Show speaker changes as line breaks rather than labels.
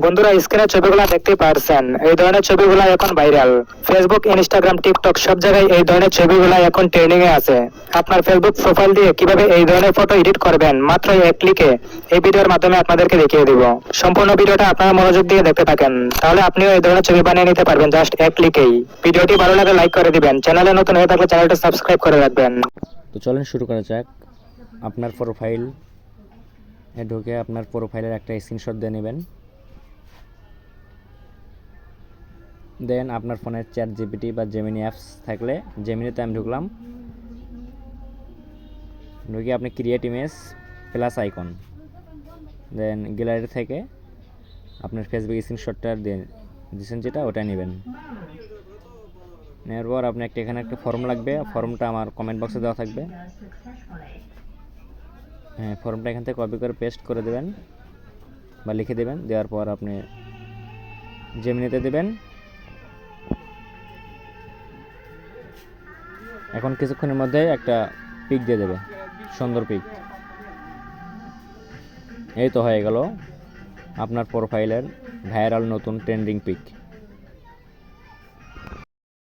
বন্ধুরা স্ক্রিনে ছবিগুলো দেখতে পারছেন, এই ধরনের ছবিগুলো এখন ভাইরাল। ফেসবুক, ইনস্টাগ্রাম, টিকটক সব জায়গায় এই ধরনের ছবিগুলো এখন ট্রেন্ডিং এ আছে। আপনার ফেসবুক প্রোফাইল দিয়ে কিভাবে এই ধরনের ফটো এডিট করবেন মাত্র এক ক্লিকে এই ভিডিওর মাধ্যমে আপনাদেরকে দেখিয়ে দিব। সম্পূর্ণ ভিডিওটা আপনারা মনোযোগ দিয়ে দেখতে থাকেন, তাহলে আপনিও এই ধরনের ছবি বানিয়ে নিতে পারবেন জাস্ট এক ক্লিকেই। ভিডিওটি ভালো লাগলে লাইক করে দিবেন, চ্যানেলে নতুন হয়ে থাকলে চ্যানেলটা সাবস্ক্রাইব করে রাখবেন।
তো চলেন শুরু করা যাক। আপনার প্রোফাইল ঢুকে আপনার প্রোফাইলের একটা স্ক্রিনশট দিয়ে নেবেন। দেন আপনার ফোনের চ্যাট জিপিটি বা জেমিনি অ্যাপস থাকলে জেমিনিতে আমি ঢুকলাম। ঢুকে আপনি ক্রিয়েট ইমেজ প্লাস আইকন, দেন গ্যালারি থেকে আপনার ফেসবুক স্ক্রিনশটটা দিয়েছেন যেটা ওটা নেবেন। নেওয়ার পর আপনি এখানে একটা ফর্ম লাগবে, ফর্মটা আমার কমেন্ট বক্সে দেওয়া থাকবে। হ্যাঁ, ফর্মটা এখান থেকে কপি করে পেস্ট করে দেবেন বা লিখে দেবেন। দেওয়ার পর আপনি জেমিনিতে দেবেন। এখন কিছুক্ষণের মধ্যে একটা পিক দিয়ে দেবে, সুন্দর পিক। এই তো হয়ে গেল আপনার প্রোফাইলের ভাইরাল নতুন ট্রেন্ডিং পিক।